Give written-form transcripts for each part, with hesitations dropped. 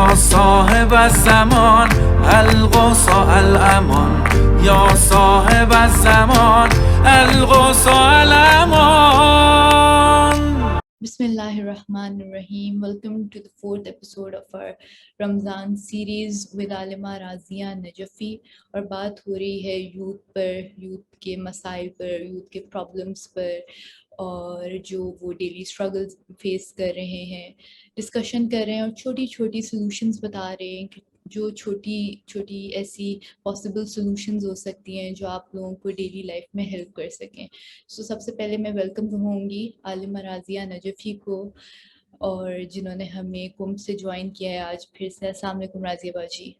صاحب الزمان الغوث الامان یا صاحب الزمان الغوث الامان. Bismillahirrahmanirrahim. Welcome to the fourth episode of our Ramzan series with Alima Razia Najafi. اور بات ہو رہی ہے یوتھ پر، یوتھ کے مسائل پر، یوتھ کے پرابلمس پر، اور جو وہ ڈیلی اسٹرگلز فیس کر رہے ہیں ڈسکشن کر رہے ہیں، اور چھوٹی چھوٹی سلوشنز بتا رہے ہیں کہ جو چھوٹی چھوٹی ایسی پاسبل سلوشنز ہو سکتی ہیں جو آپ لوگوں کو ڈیلی لائف میں ہیلپ کر سکیں. سو سب سے پہلے میں ویلکم کہوں گی عالمہ رازیہ نجفی کو، اور جنہوں نے ہمیں کم سے جوائن کیا ہے آج پھر سے. السلام علیکم رازیہ باجی.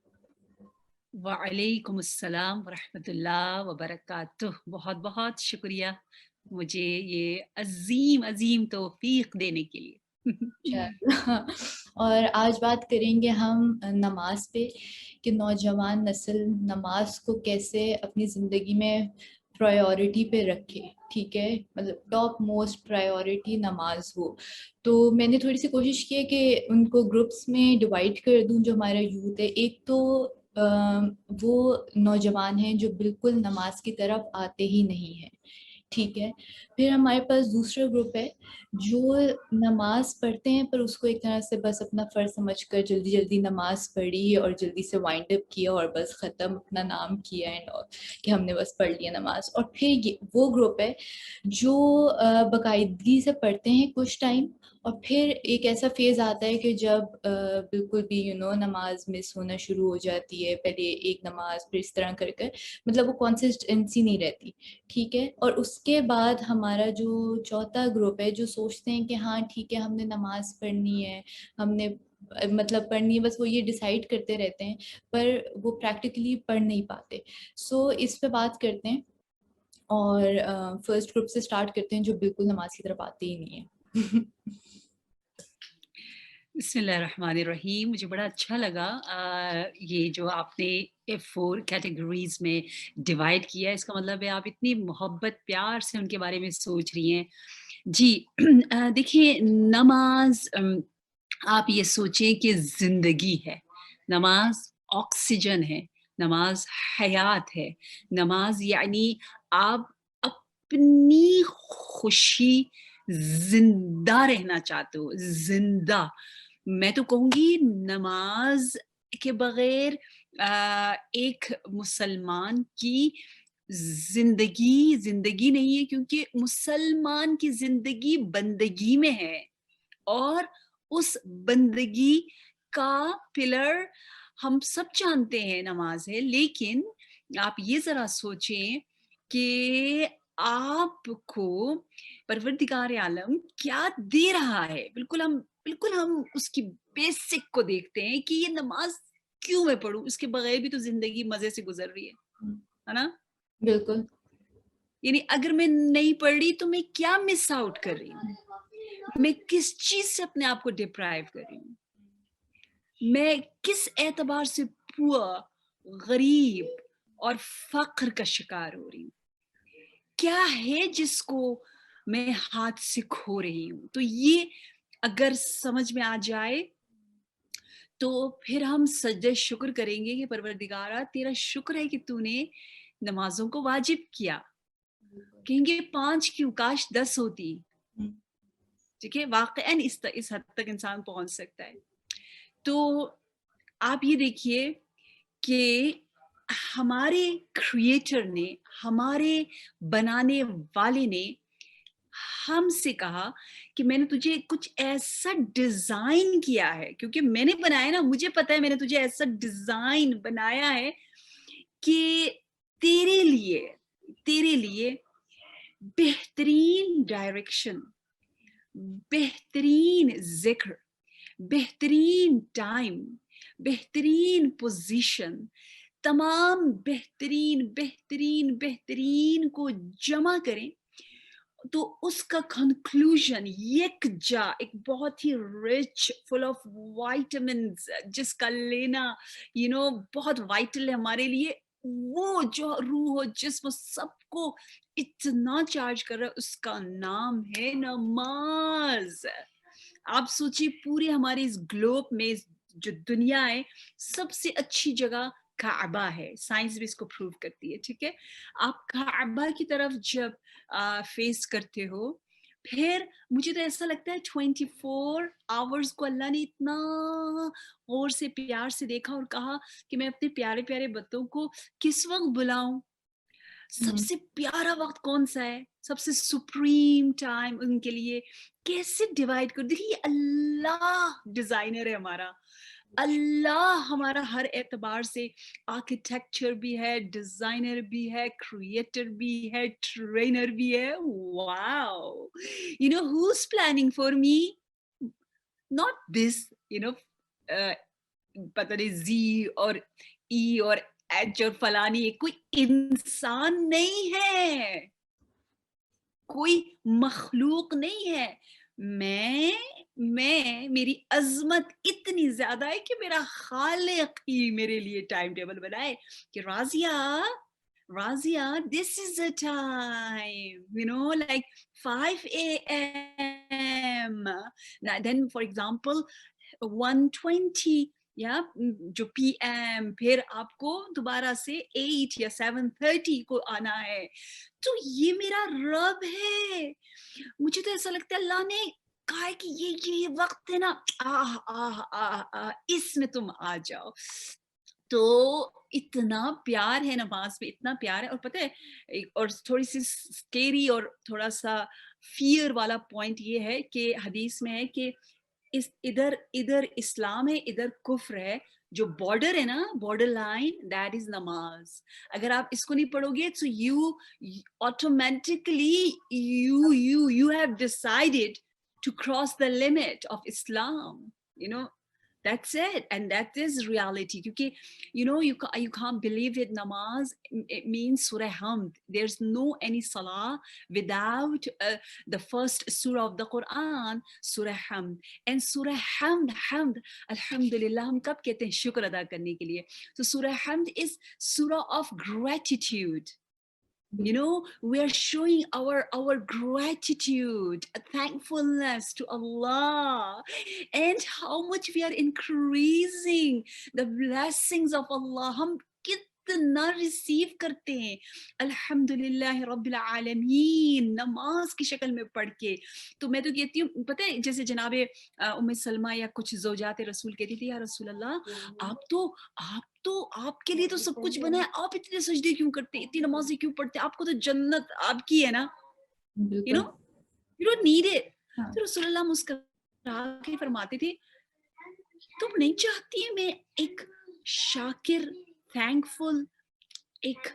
وعلیکم السلام ورحمۃ اللہ وبرکاتہ. بہت بہت شکریہ مجھے یہ عظیم توفیق دینے کے لیے. اور آج بات کریں گے ہم نماز پہ کہ نوجوان نسل نماز کو کیسے اپنی زندگی میں پرائیورٹی پہ رکھے. ٹھیک ہے، مطلب ٹاپ موسٹ پرائیورٹی نماز ہو. تو میں نے تھوڑی سی کوشش کی ہے کہ ان کو گروپس میں ڈیوائڈ کر دوں جو ہمارا یوتھ ہے. ایک تو وہ نوجوان ہیں جو بالکل نماز کی طرف آتے ہی نہیں ہیں، ٹھیک ہے. پھر ہمارے پاس دوسرا گروپ ہے جو نماز پڑھتے ہیں پر اس کو ایک طرح سے بس اپنا فرض سمجھ کر جلدی جلدی نماز پڑھی اور جلدی سے وائنڈ اپ کیا اور بس ختم، اپنا نام کیا اینڈ کہ ہم نے بس پڑھ لیا نماز. اور پھر وہ گروپ ہے جو باقاعدگی سے پڑھتے ہیں کچھ ٹائم، اور پھر ایک ایسا فیز آتا ہے کہ جب بالکل بھی نماز مس ہونا شروع ہو جاتی ہے. پہلے ایک نماز پھر اس طرح کر مطلب وہ کنسسٹنسی نہیں رہتی، ٹھیک ہے. اور اس کے بعد ہمارا جو چوتھا گروپ ہے جو سوچتے ہیں کہ ہاں ٹھیک ہے ہم نے نماز پڑھنی ہے، ہم نے مطلب پڑھنی ہے، بس وہ یہ ڈیسائیڈ کرتے رہتے ہیں پر وہ پریکٹیکلی پڑھ نہیں پاتے. سو اس پہ بات کرتے ہیں، اور فرسٹ گروپ سے سٹارٹ کرتے ہیں جو بالکل نماز کی طرف آتے ہی نہیں ہیں. بسم اللہ الرحمن الرحیم. مجھے بڑا اچھا لگا یہ جو آپ نے 4 کیٹیگریز میں ڈیوائڈ کیا. اس کا مطلب ہے آپ اتنی محبت پیار سے ان کے بارے میں سوچ رہی ہیں. جی دیکھیے، نماز آپ یہ سوچیں کہ زندگی ہے، نماز آکسیجن ہے، نماز حیات ہے. نماز یعنی آپ اپنی خوشی زندہ رہنا چاہتے ہو. زندہ، میں تو کہوں گی نماز کے بغیر ایک مسلمان کی زندگی نہیں ہے، کیونکہ مسلمان کی زندگی بندگی میں ہے، اور اس بندگی کا پلر ہم سب جانتے ہیں نماز ہے. لیکن آپ یہ ذرا سوچیں کہ آپ کو پروردگار عالم کیا دے رہا ہے. بالکل ہم اس کی بیسک کو دیکھتے ہیں کہ یہ نماز کیوں میں پڑھوں، اس کے بغیر بھی تو زندگی مزے سے گزر رہی ہے نا. بالکل، یعنی اگر میں نہیں پڑھ رہی تو میں کیا مس آؤٹ کر رہی ہوں، میں کس چیز سے اپنے آپ کو ڈپرائیو کر رہی ہوں، میں کس اعتبار سے پور، غریب اور فقر کا شکار ہو رہی ہوں، کیا ہے جس کو میں ہاتھ سے کھو رہی ہوں. تو یہ اگر سمجھ میں آ جائے تو پھر ہم سجدہ شکر کریں گے کہ پروردگارہ تیرا شکر ہے کہ تو نے نمازوں کو واجب کیا. کہیں گے 5 کیوں، کاش 10 ہوتی. ٹھیک ہے، واقعاً اس حد تک انسان پہنچ سکتا ہے. تو آپ یہ دیکھیے کہ ہمارے کریٹر نے، ہمارے بنانے والے نے ہم سے کہا کہ میں نے تجھے کچھ ایسا ڈیزائن کیا ہے، کیونکہ میں نے بنایا نا، مجھے پتا ہے میں نے تجھے ایسا ڈیزائن بنایا ہے کہ تیرے لیے بہترین ڈائریکشن، بہترین ذکر، بہترین ٹائم، بہترین پوزیشن، تمام بہترین کو جمع کریں تو اس کا کنکلوژن یکجا، ایک بہت ہی رچ، فل آف وائٹامنز، جس کا لینا بہت وائٹل ہے ہمارے لیے. وہ جو روح و جسم سب کو اتنا چارج کر رہا ہے، اس کا نام ہے نماز. آپ سوچیے پورے ہمارے اس گلوب میں، اس जो दुनिया है सबसे अच्छी जगह काबा है, साइंस भी इसको प्रूव करती है, ठीक है। आप काबा की तरफ जब फेस करते हो, फिर मुझे तो ऐसा लगता है 24 आवर्स को अल्लाह ने इतना और से प्यार से देखा और कहा कि मैं अपने प्यारे प्यारे बच्चों को किस वक्त बुलाऊं, सबसे प्यारा वक्त कौन सा है, सबसे सुप्रीम टाइम उनके लिए कैसे डिवाइड कर। देखिए अल्लाह डिजाइनर है हमारा, अल्लाह हमारा हर एतबार से आर्किटेक्चर भी है, डिजाइनर भी है, क्रिएटर भी है, ट्रेनर भी है। Wow, you know who is planning for me, not this, you know पता नहीं जी और ई और एच और फलानी, ये कोई इंसान नहीं है, कोई मखलूक नहीं है। मैं मेरी अजमत इतनी ज्यादा है कि मेरा खालिक ही मेरे लिए टाइम टेबल बनाए कि राजिया this is the time, you know, like 5 a.m. Then for example 1:20 या जो PM, फिर आपको दोबारा से 8 या 7:30 को आना है। तो ये मेरा रब है। मुझे तो ऐसा लगता है अल्लाह ने कहा है कि ये वक्त है ना, इसमें तुम आ जाओ। तो इतना प्यार है नमाज में, इतना प्यार है। और पता है और थोड़ी सी स्केरी और थोड़ा सा फियर वाला पॉइंट ये है कि हदीस में है कि इधर इस्लाम है, इधर कुफ्र है, जो बॉर्डर है ना, बॉर्डर लाइन, दैट इज नमाज। अगर आप इसको नहीं पढ़ोगे तो you automatically you have decided to cross the limit of Islam, you know, that's it, and that is reality. Because you know you can't believe it. Namaz, it means Surah Hamd. There's no any salah without the first surah of the Quran, Surah Hamd. And Surah Hamd, Alhamdulillah, हम कब कहते हैं शुक्र अदा करने के लिए? So Surah Hamd is surah of gratitude. You know, we are showing our gratitude, thankfulness to Allah, and how much we are increasing the blessings of Allah. हम कितना रिसीव करते हैं अल्हम्दुलिल्लाह रब्बिल आलमीन नमाज की शक्ल में पढ़ के। तो मैं तो कहती हूँ, पता है जैसे जनाबे उम्मे सलमा या कुछ ज़ौजात रसूल कहती थी, या रसूल अल्लाह आप तो आपके लिए तो सब कुछ बना है, आप इतने सजदे क्यों करते, इतनी नमाजें क्यों पढ़ते, आपको तो जन्नत आपकी है ना, you know, you don't need it. तो रसूल अल्लाह मुस्कुरा के फरमाते थे, तुम नहीं चाहती है मैं एक शाकिर, थैंकफुल, एक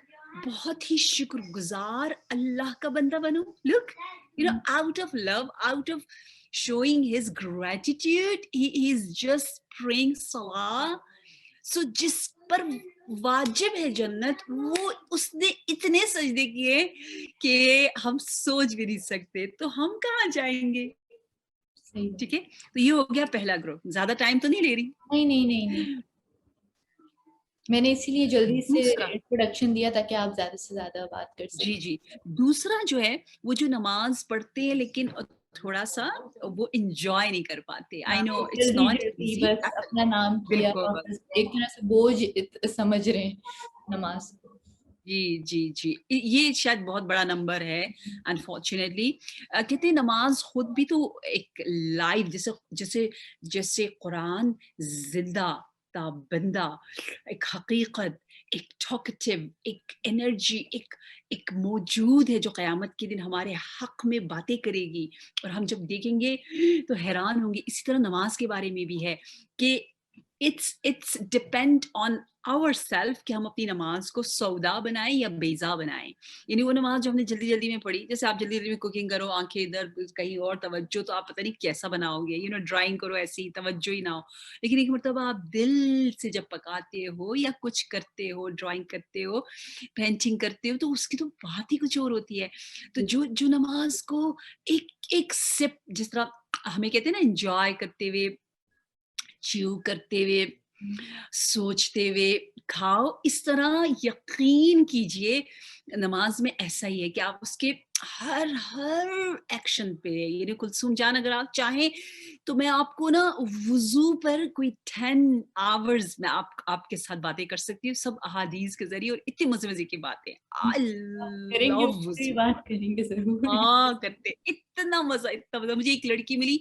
बहुत ही शुक्रगुजार अल्लाह का बंदा बनूं? Look, you know, out of love, out of showing his gratitude, he is just praying salah. So जिस पर वाजिब है जन्नत, वो उसने इतने सजदे किए कि हम सोच भी नहीं सकते, तो हम कहाँ जाएंगे? ठीक है, तो ये हो गया पहला ग्रुप। ज्यादा टाइम तो नहीं ले रही? नहीं। मैंने इसीलिए जल्दी से इंट्रोडक्शन दिया ताकि आप ज्यादा से ज्यादा बात कर सकें। जी। दूसरा जो है वो जो नमाज पढ़ते हैं लेकिन थोड़ा सा वो एंजॉय नहीं कर पाते। I know it's not easy, बस अपना नाम किया, एक तरह से बोझ समझ रहे हैं नमाज को। जी, ये शायद बहुत बड़ा नंबर है अनफॉर्चुनेटली। कहते हैं नमाज खुद भी तो एक लाइव, जैसे कुरान जिंदा ताबंदा, एक हकीकत, एक टॉकेटिव, एक एनर्जी, एक मौजूद है जो क़यामत के दिन हमारे हक में बातें करेगी और हम जब देखेंगे तो हैरान होंगे। इसी तरह नमाज के बारे में भी है कि it's depend on our self कि हम अपनी नमाज को सौदा बनाएं या बेजा बनाएं। यानी वो नमाज जो हमने जल्दी जल्दी में पढ़ी, जैसे आप जल्दी जल्दी में कुकिंग करो, आंखें इधर कहीं और तवज्जो, तो आप पता नहीं कैसा बनाओगे, यू नो, ड्राइंग करो ऐसे ही तवज्जो ही ना हो। लेकिन एक मरतबा आप दिल से जब पकाते हो या कुछ करते हो, ड्राइंग करते हो, पेंटिंग करते हो, तो उसकी तो बात ही कुछ और होती है। तो जो नमाज को एक सिप, जिस तरह हमें कहते हैं ना, एंजॉय करते हुए, च्यू करते हुए, सोचते हुए खाओ, इस तरह यकीन कीजिए नमाज में ऐसा ही है कि आप उसके ہر ایکشن پہ یعنی کلثوم جان اگر آپ چاہیں تو میں آپ کو نا وضو پر کوئی 10 hours میں آپ کے ساتھ باتیں کر سکتی ہوں سب احادیث کے ذریعے اور اتنی مزے مزے کی باتیں. I کریں گے love پوری وضو. بات کریں گے ضرور. ہاں کرتے اتنا مزہ مجھے ایک لڑکی ملی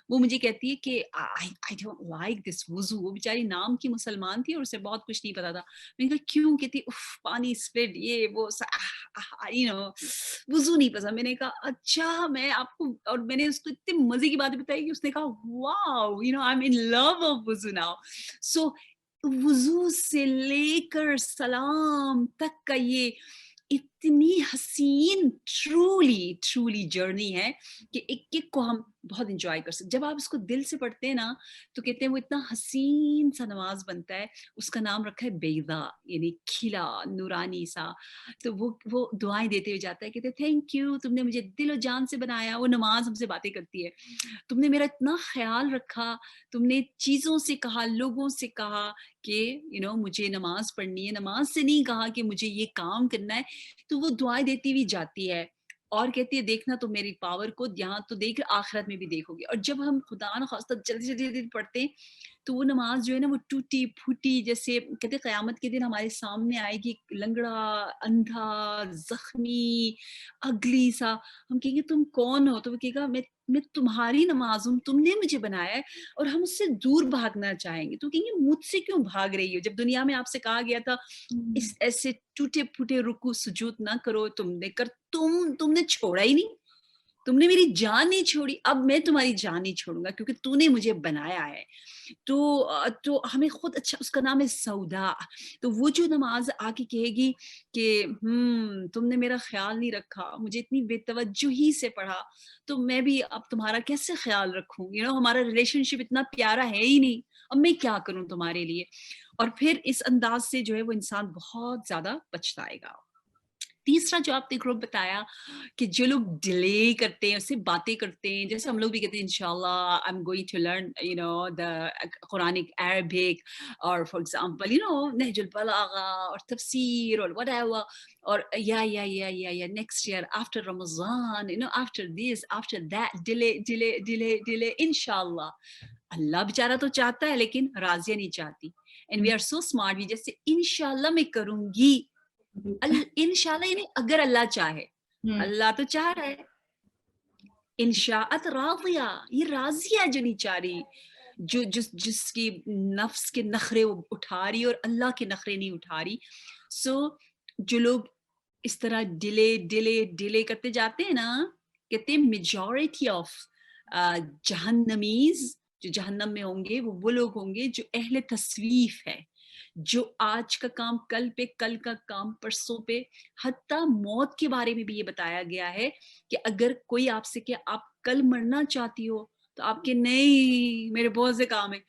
وہ مجھے کہتی ہے کہ I don't like this وضو. وہ بیچاری نام کی مسلمان تھی اور اسے بہت کچھ نہیں پتا تھا. میں نے کہا کیوں؟ کہتی پانی اسپرڈ یہ وہ وضو نہیں پسند. میں نے کہا اچھا میں آپ کو اور میں نے اس کو اتنے مزے کی باتیں بتائی کہ اس نے کہا واو I'm in love of وضو now. So وضو سے لے کر سلام تک کا یہ اتنی حسین ٹرولی جرنی ہے کہ ایک ایک کو ہم بہت انجوائے کر سکتے. جب آپ اس کو دل سے پڑھتے ہیں نا تو کہتے ہیں وہ اتنا حسین سا نماز بنتا ہے. اس کا نام رکھا ہے بیضا یعنی کھلا نورانی سا. تو وہ دعائیں دیتے ہوئے جاتا ہے کہتے ہیں تھینک یو تم نے مجھے دل و جان سے بنایا. وہ نماز ہم سے باتیں کرتی ہے تم نے میرا اتنا خیال رکھا تم نے چیزوں سے کہا لوگوں سے کہا کہ مجھے نماز پڑھنی ہے. نماز سے نہیں کہا کہ مجھے یہ کام کرنا ہے. تو وہ دعائیں دیتی ہوئی جاتی ہے اور کہتی ہے دیکھنا تو میری پاور کو یہاں تو دیکھ آخرت میں بھی دیکھو گی. اور جب ہم خدا نخواستہ جلدی پڑھتے ہیں تو وہ نماز جو ہے نا وہ ٹوٹی پھوٹی جیسے کہتے قیامت کے دن ہمارے سامنے آئے گی لنگڑا اندھا زخمی اگلی سا. ہم کہیں گے تم کون ہو؟ تو وہ کہے گا میں تمہاری نماز ہوں تم نے مجھے بنایا ہے اور ہم اس سے دور بھاگنا چاہیں گے. تو کہیں گے مجھ سے کیوں بھاگ رہی ہو جب دنیا میں آپ سے کہا گیا تھا اس ایسے ٹوٹے پھوٹے رکوع سجود نہ کرو. تم نے چھوڑا ہی نہیں. تم نے میری جان نہیں چھوڑی. اب میں تمہاری جان نہیں چھوڑوں گا کیونکہ تو نے مجھے بنایا ہے. تو ہمیں خود اچھا اس کا نام ہے سودا. تو وہ جو نماز آ کے کہے گی کہ تم نے میرا خیال نہیں رکھا مجھے اتنی بے توجہی سے پڑھا تو میں بھی اب تمہارا کیسے خیال رکھوں. ہمارا ریلیشن شپ اتنا پیارا ہے ہی نہیں. اب میں کیا کروں تمہارے لیے. اور پھر اس انداز سے جو ہے وہ انسان بہت زیادہ پچھتائے گا. تیسرا جو آپ نے گروپ بتایا کہ جو لوگ ڈیلے کرتے ہیں اس سے باتیں کرتے ہیں جیسے ہم لوگ بھی کہتے ہیں انشاءاللہ I'm going to learn the Quranic Arabic اور for example نہج البلاغہ اور تفسیر اور whatever اور یا next year after Ramadan after this after that delay انشاءاللہ. اللہ بیچارہ تو چاہتا ہے لیکن راضیہ نہیں چاہتی. and we are so smart we just say انشاءاللہ میں کروں گی. انشاءاللہ یعنی اگر اللہ چاہے. اللہ تو چاہ رہا ہے. انشاءت راضیہ یہ راضیہ جو نہیں چاہ رہی جو جس کی نفس کے نخرے وہ اٹھا رہی اور اللہ کے نخرے نہیں اٹھا رہی. سو جو لوگ اس طرح ڈیلے کرتے جاتے ہیں نا کہتے ہیں میجورٹی آف جہنمیز جو جہنم میں ہوں گے وہ لوگ ہوں گے جو اہل تسویف ہے جو آج کا کام کل پہ کل کا کام پرسوں پہ. حتیٰ موت کے بارے میں بھی یہ بتایا گیا ہے کہ اگر کوئی آپ سے کہ آپ کل مرنا چاہتی ہو تو آپ کے نہیں میرے بہت سے کام ہیں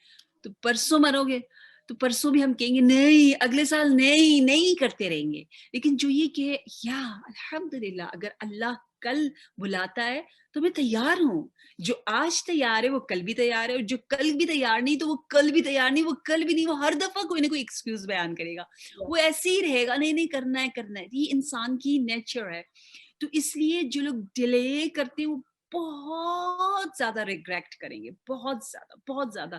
تو پرسوں مرو گے تو پرسوں بھی ہم کہیں گے نہیں اگلے سال نہیں کرتے رہیں گے. لیکن جو یہ کہ یا الحمدللہ اگر اللہ کل بلاتا ہے تو میں تیار ہوں. جو آج تیار ہے وہ کل بھی تیار ہے اور جو کل بھی تیار نہیں تو وہ کل بھی تیار نہیں. وہ کل بھی نہیں وہ ہر دفعہ کوئی نہ کوئی ایکسکیوز بیان کرے گا. وہ ایسے ہی رہے گا نہیں کرنا ہے. یہ انسان کی نیچر ہے. تو اس لیے جو لوگ ڈیلے کرتے ہیں وہ بہت زیادہ ریگریٹ کریں گے بہت زیادہ.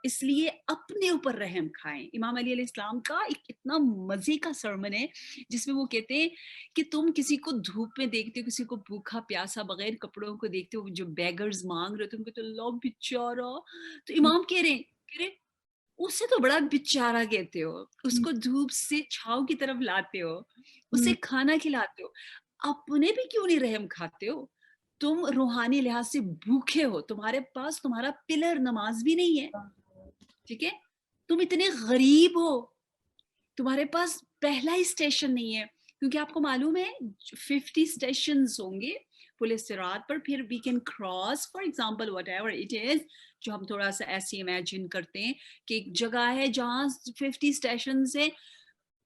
اس لیے اپنے اوپر رحم کھائیں. امام علی علیہ السلام کا ایک اتنا مزے کا سرمن ہے جس میں وہ کہتے ہیں کہ تم کسی کو دھوپ میں دیکھتے ہو کسی کو بھوکا پیاسا بغیر کپڑوں کو دیکھتے ہو جو بیگرز مانگ رہے تم کہتے ہو اللہ بیچارہ. تو امام کہہ رہے اسے تو بڑا بیچارہ کہتے ہو. اس کو دھوپ سے چھاؤں کی طرف لاتے ہو اسے کھانا کھلاتے ہو. اپنے بھی کیوں نہیں رحم کھاتے ہو؟ تم روحانی لحاظ سے بھوکے ہو. تمہارے پاس تمہارا پلر نماز بھی نہیں ہے. ٹھیک ہے تم اتنے غریب ہو تمہارے پاس پہلا ہی اسٹیشن نہیں ہے کیونکہ آپ کو معلوم ہے 50 اسٹیشنز ہوں گے پل صراط پر. پھر we can cross for example whatever it is جو ہم تھوڑا سا ایسے امیجن کرتے ہیں کہ ایک جگہ ہے جہاں 50 اسٹیشنز ہیں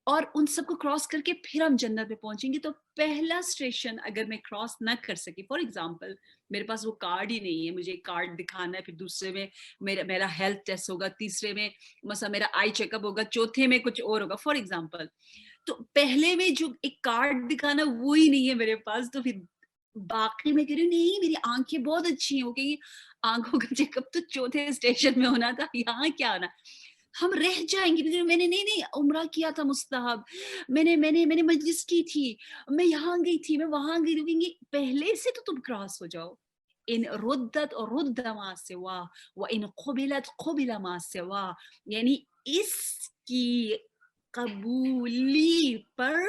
اور ان سب کو کراس کر کے پھر ہم جنت پہ پہنچیں گے. تو پہلا اسٹیشن اگر میں کراس نہ کر سکی فار ایگزامپل میرے پاس وہ کارڈ ہی نہیں ہے مجھے کارڈ دکھانا ہے پھر دوسرے میں میرا ہیلتھ ٹیسٹ ہوگا تیسرے میں مثلا میرا آئی چیک اپ ہوگا چوتھے میں کچھ اور ہوگا فار ایگزامپل. تو پہلے میں جو ایک کارڈ دکھانا وہی نہیں ہے میرے پاس تو پھر बाकी मैं कह रही हूँ नहीं मेरी आंखें बहुत अच्छी हैं, वो कहेंगी आंखों का चेकअप तो चौथे स्टेशन में होना था, यहाँ क्या होना, हम रह जाएंगे। मैंने नहीं उम्रा किया था मुस्तहब, मैंने मजलिस की थी, मैं यहाँ गई थी, मैं वहां गई थी, पहले से तो तुम क्रॉस हो जाओ। इन रुद्दत और रुद्द मा सिवा व इन क़ुबिलत क़ुबिल मा सिवा, यानी इसकी कबूली पर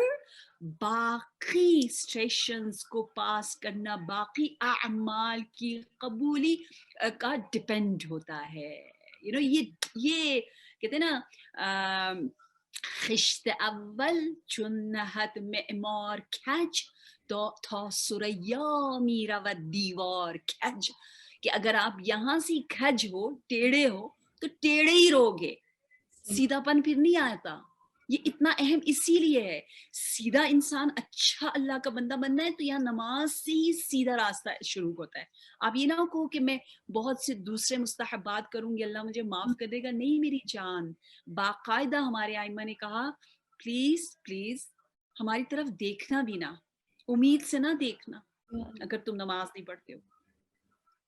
बाकी स्टेशंस को पास करना, बाकी अमाल की कबूली का डिपेंड होता है। यू नो ये कहते हैं ना खिश्त अव्वल चुन्नहत मेमार खज तो था सुरैया मीरा व दीवार खज, कि अगर आप यहाँ से खज हो, टेढ़े हो, तो टेढ़े ही रहोगे, सीधापन फिर नहीं आता। ये इतना अहम इसीलिए है, सीधा इंसान अच्छा अल्लाह का बंदा बनना है तो यहाँ नमाज से ही सीधा रास्ता शुरू होता है। आप ये ना कहो कि मैं बहुत से दूसरे मुस्तहबात करूंगी अल्लाह मुझे माफ कर देगा, नहीं मेरी जान, बाकायदा हमारे आइमा ने कहा प्लीज प्लीज हमारी तरफ देखना भी ना, उम्मीद से ना देखना अगर तुम नमाज नहीं पढ़ते हो।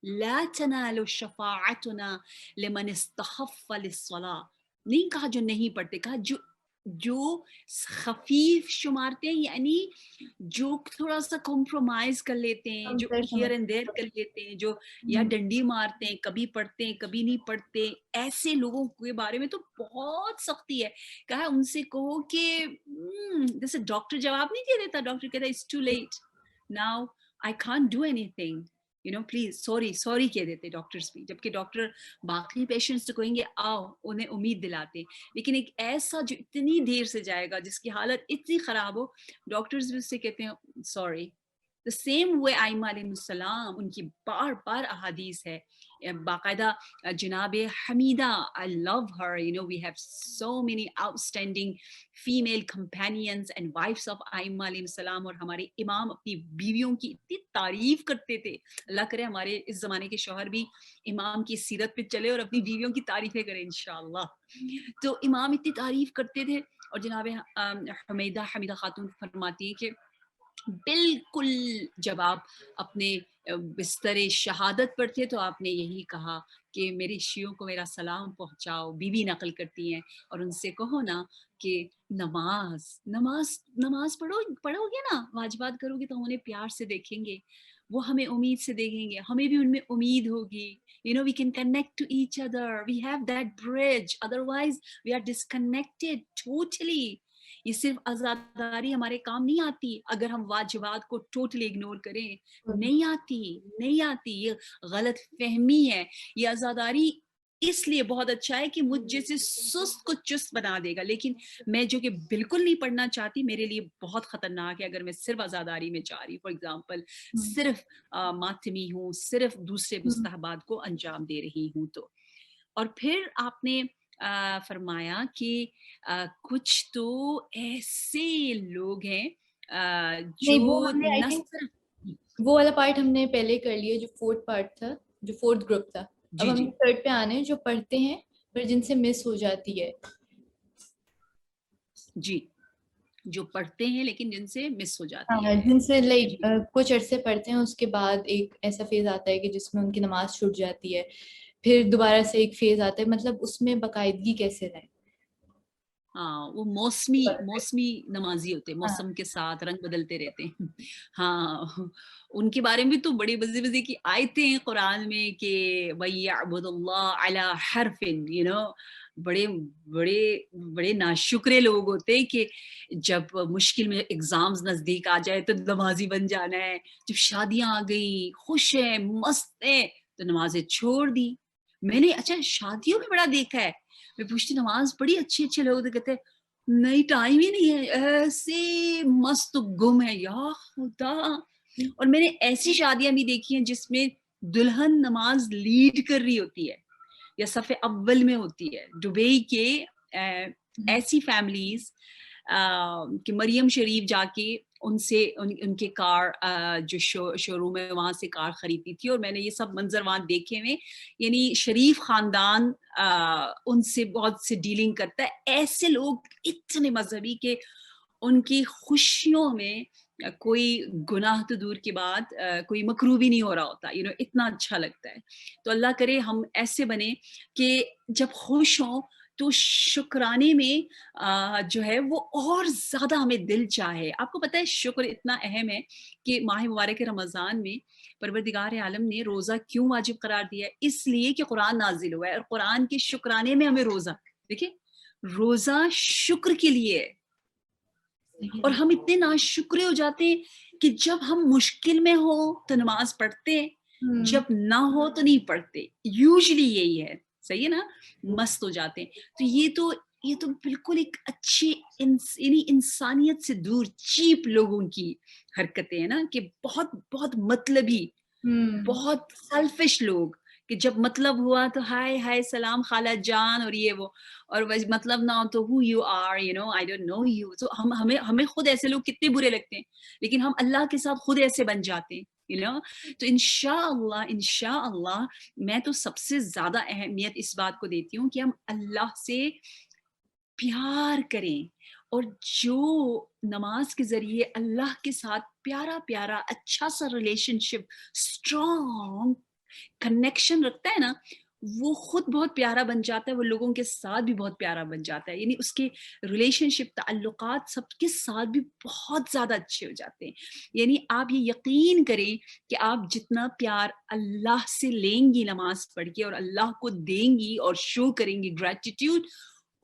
ला तनालु शफाअतुना लिमन इस्तखफ़ लिस्सला, नहीं कहा जो नहीं पढ़ते, कहा जो खफीफ शुमारते हैं, यानी जो थोड़ा सा कॉम्प्रोमाइज कर लेते हैं, जो हियर एंड देयर कर लेते हैं, जो या डंडी मारते हैं, कभी पढ़ते हैं कभी नहीं पढ़ते, ऐसे लोगों के बारे में तो बहुत सख्ती है। कहा उनसे कहो कि जैसे डॉक्टर जवाब नहीं दे देता, डॉक्टर कहता है it's too late now, I can't do anything, you know please sorry कह देते डॉक्टर्स भी, जबकि डॉक्टर बाकी पेशेंट्स तो कहेंगे आओ, उन्हें उम्मीद दिलाते। लेकिन एक ऐसा जो इतनी देर से जाएगा, जिसकी हालत इतनी खराब हो, डॉक्टर्स भी उससे कहते हैं सॉरी। द सेम वे आइमा अलैहिस्सलाम, उनकी बार बार अहादीस है, बाकायदा जनाब Hamida, I love her, you know we have so many outstanding female companions and wifes of आइमा अलैहिस्सलाम, और हमारे इमाम अपनी बीवियों की इतनी तारीफ करते थे। अल्लाह करे हमारे इस जमाने के शौहर भी इमाम की सीरत पे चले और अपनी बीवियों की तारीफें करें इंशाअल्लाह। तो इमाम इतनी तारीफ करते थे, और जनाब हमीदा खातून फरमाती है कि बिल्कुल जब आप अपने बिस्तरे शहादत पर थे तो आपने यही कहा कि मेरे शियों को मेरा सलाम पहुंचाओ। बीवी नकल करती हैं, और उनसे कहो ना कि नमाज नमाज नमाज पढ़ोगे ना, वाजिबात करोगे तो उन्हें प्यार से देखेंगे, वो हमें उम्मीद से देखेंगे, हमें भी उनमें उम्मीद होगी। You know, we can connect to each other. We have that bridge. Otherwise, we are disconnected totally. ये सिर्फ आजादारी हमारे काम नहीं आती अगर हम वाजिबात को टोटली इग्नोर करें, नहीं आती। ये गलत फहमी है। ये आजादारी इसलिए बहुत अच्छा है कि मुझ जैसे सुस्त को चुस्त बना देगा, लेकिन मैं जो कि बिल्कुल नहीं पढ़ना चाहती, मेरे लिए बहुत खतरनाक है अगर मैं सिर्फ आजादारी में जा रही हूँ। फॉर एग्जाम्पल सिर्फ मातमी हूँ, सिर्फ दूसरे मुस्तहबात को अंजाम दे रही हूँ। तो और फिर आपने फरमाया कि कुछ तो ऐसे लोग हैं जो वो वाला पार्ट हमने पहले कर लिया, जो फोर्थ पार्ट था, जो फोर्थ ग्रुप था। अब हम थर्ड पे आने, जो पढ़ते हैं पर जिनसे मिस हो जाती है। जी, जो पढ़ते हैं लेकिन जिनसे मिस हो जाती है, जिनसे लाइक कुछ अरसे पढ़ते हैं, उसके बाद एक ऐसा फेज आता है कि जिसमें उनकी नमाज छूट जाती है, फिर दोबारा से एक फेज आता है, मतलब उसमें बाकायदगी कैसे रहे। हाँ, वो मौसमी नमाजी होते हैं, मौसम के साथ रंग बदलते रहते हैं। हाँ, उनके बारे में तो बड़ी मजे की आयतें हैं कुरान में कि वयअबुदुल्लाह अला हरफिन, यू नो, बड़े नाशुक्रे लोग होते हैं कि जब मुश्किल में एग्जाम्स नजदीक आ जाए तो नमाजी बन जाना है, जब शादियां आ गई खुश है मस्त है तो नमाजें छोड़ दी। मैंने अच्छा शादियों में बड़ा देखा है, मैं पूछती नमाज पढ़ी, अच्छे लोग तो कहते नहीं टाइम ही नहीं है, ऐसे मस्त गुम है या खुदा। और मैंने ऐसी शादियां भी देखी हैं जिसमें दुल्हन नमाज लीड कर रही होती है या सफ़े अव्वल में होती है। दुबई के ऐसी फैमिलीज कि मरियम शरीफ जाके उनसे उनके कार जो शोरूम है वहां से कार खरीदी थी, और मैंने ये सब मंजर वहां देखे हुए, यानी शरीफ खानदान उनसे बहुत से डीलिंग करता है। ऐसे लोग इतने मजहबी के उनकी खुशियों में कोई गुनाह तो दूर की बात, कोई मकरूह भी नहीं हो रहा होता, इतना अच्छा लगता है। तो अल्लाह करे हम ऐसे बने कि जब खुश हों तो शुक्राने में जो है वो और ज़्यादा हमें दिल चाहे। आपको पता है शुक्र इतना अहम है कि माह मुबारक रमज़ान में परवरदिगार आलम ने रोज़ा क्यों वाजिब करार दिया है? इसलिए कि कुरान नाज़िल हुआ है और कुरान के शुक्राने में हमें रोज़ा, देखिए रोज़ा शुक्र के लिए है। सही और है। हम इतने नाशुक्रे हो जाते हैं कि जब हम मुश्किल में हो तो नमाज पढ़ते हैं, जब ना हो तो नहीं पढ़ते, यूजुअली यही है, सही है ना, मस्त हो जाते हैं। तो ये तो बिल्कुल एक अच्छी यानी इंसानियत से दूर चीप लोगों की हरकतें हैं ना, कि बहुत बहुत मतलबी, बहुत सेल्फिश लोग, कि जब मतलब हुआ तो हाय हाय सलाम खाला जान और ये वो, और बस मतलब ना हो तो who are you, I don't know you. तो हमें हमें खुद ऐसे लोग कितने बुरे लगते हैं, लेकिन हम अल्लाह के साथ खुद ऐसे बन जाते हैं, तो इंशाअल्लाह मैं तो सबसे ज्यादा अहमियत इस बात को देती हूँ कि हम अल्लाह से प्यार करें, और जो नमाज के ज़रिए अल्लाह के साथ प्यारा-प्यारा अच्छा-सा रिलेशनशिप, स्ट्रॉन्ग कनेक्शन रखता है ना, वो खुद बहुत प्यारा बन जाता है, वो लोगों के साथ भी बहुत प्यारा बन जाता है। यानी उसके रिलेशनशिप, ताल्लुकात सबके साथ भी बहुत ज़्यादा अच्छे हो जाते हैं। यानी आप ये यकीन करें कि आप जितना प्यार अल्लाह से लेंगी नमाज़ पढ़ के और अल्लाह को देंगी और शो करेंगी ग्रैटिट्यूड,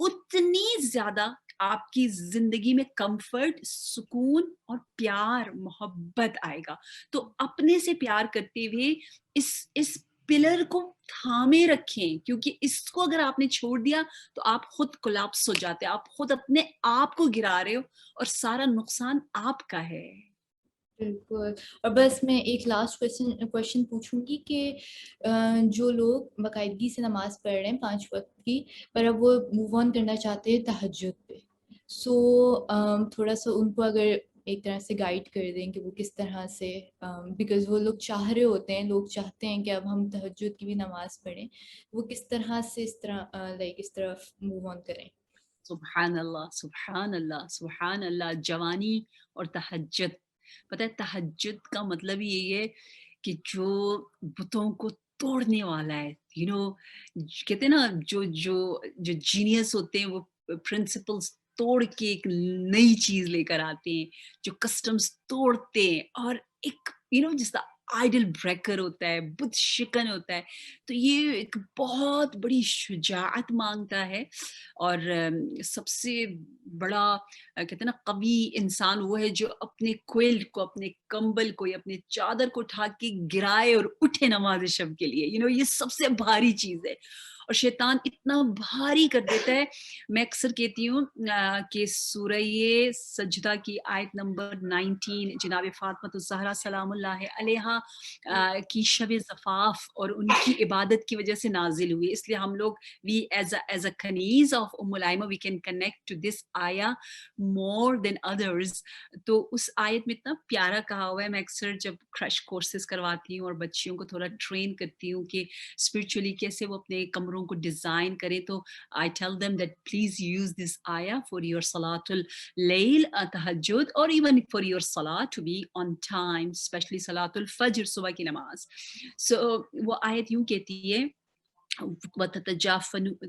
उतनी ज़्यादा आपकी ज़िंदगी में कम्फ़र्ट, सुकून और प्यार, मोहब्बत आएगा। तो अपने से प्यार करते हुए इस पिलर को थामे रखें, क्योंकि इसको अगर आपने छोड़ दिया तो आप खुद कोलैप्स हो जाते हैं, आप खुद अपने आप को गिरा रहे हो और सारा नुकसान आपका है। बिल्कुल। और बस मैं एक लास्ट क्वेश्चन पूछूंगी कि जो लोग बाकायदगी से नमाज पढ़ रहे हैं 5 वक्त की, पर अब वो मूव ऑन करना चाहते हैं तहज्जुद पे, सो थोड़ा सा उनको अगर एक तरह से गाइड कर दें कि वो किस तरह से, बिकॉज वो लोग चाह रहे होते हैं, लोग चाहते हैं कि अब हम तहज्जुद की भी नमाज पढ़ें, वो किस तरह से इस तरह लाइक इस तरफ मूव ऑन करें। सुभान अल्लाह, सुभान अल्लाह, सुभान अल्लाह। जवानी और तहज्जुद, पता है तहज्जुद का मतलब ही यही है कि जो बुतों को तोड़ने वाला है, कहते हैं ना, जो जो जो जीनियस होते हैं वो प्रिंसिपल्स तोड़ के एक नई चीज लेकर आते हैं, जो कस्टम्स तोड़ते हैं, और एक जिसका आइडल ब्रेकर होता है, बुत शिकन होता है। तो ये एक बहुत बड़ी शुजाअत मांगता है, और सबसे बड़ा कहते हैं ना कवि इंसान वो है जो अपने क्विल्ट को, अपने कंबल को या अपने चादर को उठा के गिराए और उठे नमाज शब के लिए। ये सबसे भारी चीज है, और शैतान इतना भारी कर देता है। मैं अक्सर कहती हूँ कि सूरह सजदा की आयत नंबर 19 जनाब फातिमा ज़हरा सलामुल्लाह अलैहा की शब ज़फ़ाफ़ और उनकी इबादत की वजह से नाजिल हुई। इसलिए हम लोग we as a Kaneez of उम्मुल Aima we can connect to this आया more than others। तो उस आयत में इतना प्यारा कहा हुआ है। मैं अक्सर जब क्रश कोर्सेज करवाती हूँ और बच्चियों को थोड़ा ट्रेन करती हूँ कि स्पिरिचुअली कैसे वो अपने कमरों को डिजाइन करें, तो I tell them that please use this आया फॉर योर सलातुल लैल, तहज्जुद, और इवन फॉर योर सलाह to be on time, specially सलातुल फज्र, सुबह की नमाज। सो वो आयत यूं कहती है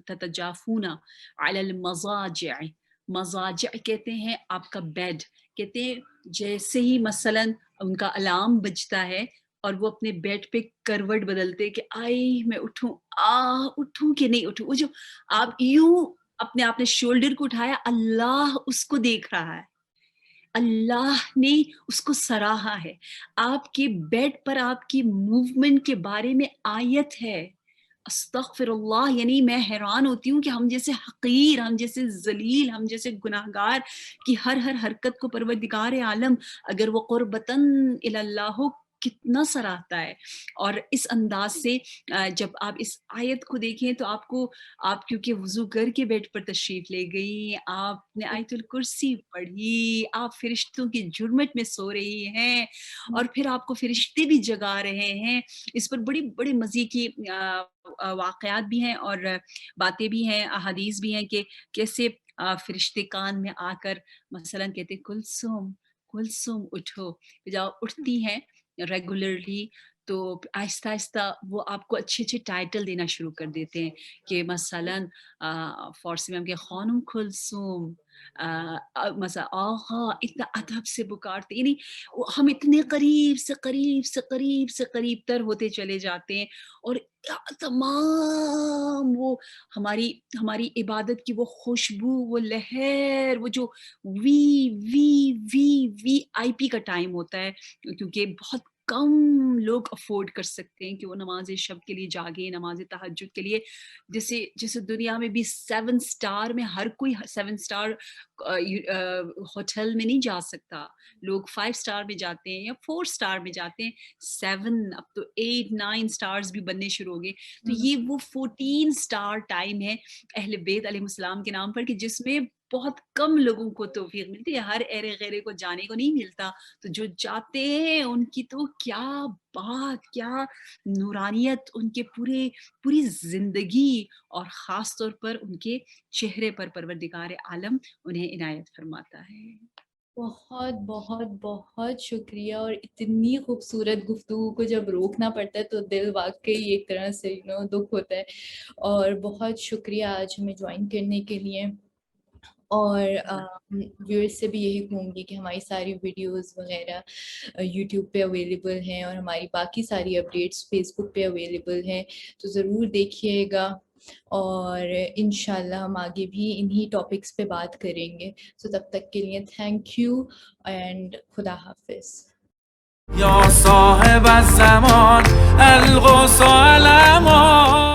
ततजाफूना अलल मज़ाजिअ, मज़ाजिअ कहते हैं आपका बेड, कहते हैं जैसे ही मसलन उनका अलार्म बजता है और वो अपने बेड पे करवट बदलते कि आई मैं उठूं, उठूं कि नहीं उठूं, वो जो आप यूं अपने आपने शोल्डर को उठाया, अल्लाह उसको देख रहा है, अल्लाह ने उसको सराहा है। आपके बेड पर आपकी मूवमेंट के बारे में आयत है। अस्तगफिरुल्लाह, यानी मैं हैरान होती हूँ कि हम जैसे हकीर, हम जैसे जलील, हम जैसे गुनाहगार की हर हरकत को परवरदिगार आलम अगर वो कुर्बतन इलल्लाह कितना सराहता है। और इस अंदाज से जब आप इस आयत को देखें तो आप क्योंकि वुजू करके बेड पर तशरीफ ले गई, आपने आयतुल कुर्सी पढ़ी, आप फरिश्तों की जुर्मत में सो रही हैं और फिर आपको फरिश्ते भी जगा रहे हैं। इस पर बड़ी बड़ी मज़े की वाक़यात भी हैं और बातें भी हैं, अहादीस भी हैं कि कैसे फरिश्ते कान में आकर मसलन कहते कुलसुम कुलसुम उठो, जब उठती हैं रेगुलरली तो आहिस्ता आहिस्ता वो आपको अच्छे अच्छे टाइटल देना शुरू कर देते हैं कि मसलन फारसी में हम के खानुम कुलसुम मसा आहा इतना अदब से पुकारते, यानी हम इतने करीब से करीब से करीब से करीब तर होते चले जाते हैं और तमाम वो हमारी हमारी इबादत की वो खुशबू, वो लहर, वो जो V V V V I P का टाइम होता है, क्योंकि बहुत कम लोग अफोर्ड कर सकते हैं कि वो नमाज शब के लिए जागे, नमाज तहज्जुद के लिए। जैसे जैसे दुनिया में भी 7 स्टार में हर कोई 7 स्टार होटल में नहीं जा सकता, लोग 5 स्टार में जाते हैं या 4 स्टार में जाते हैं, 7 अब तो 8 9 स्टार्स भी बनने शुरू हो गए। तो ये वो 14 स्टार टाइम है अहले बैत अलैहिस्सलाम के नाम पर कि जिसमें बहुत कम लोगों को तौफीक मिलती है, हर एरे गैरे को जाने को नहीं मिलता। तो जो जाते हैं उनकी तो क्या बात, क्या नूरानियत, उनके पूरी जिंदगी और ख़ास तौर पर उनके चेहरे पर परवरदिगार आलम उन्हें इनायत फरमाता है। बहुत बहुत बहुत शुक्रिया। और इतनी खूबसूरत गुफ्तगू को जब रोकना पड़ता है तो दिल वाकई एक तरह से दुख होता है। और बहुत शुक्रिया आज हमें ज्वाइन करने के लिए। और व्यूअर्स से भी यही कहूँगी कि हमारी सारी वीडियोस वगैरह यूट्यूब पे अवेलेबल हैं और हमारी बाकी सारी अपडेट्स फेसबुक पे अवेलेबल हैं, तो ज़रूर देखिएगा। और इंशाल्लाह हम आगे भी इन्हीं टॉपिक्स पे बात करेंगे। तो तब तक के लिए थैंक यू एंड खुदा हाफिज़। या साहिब الزمان الغوث علمان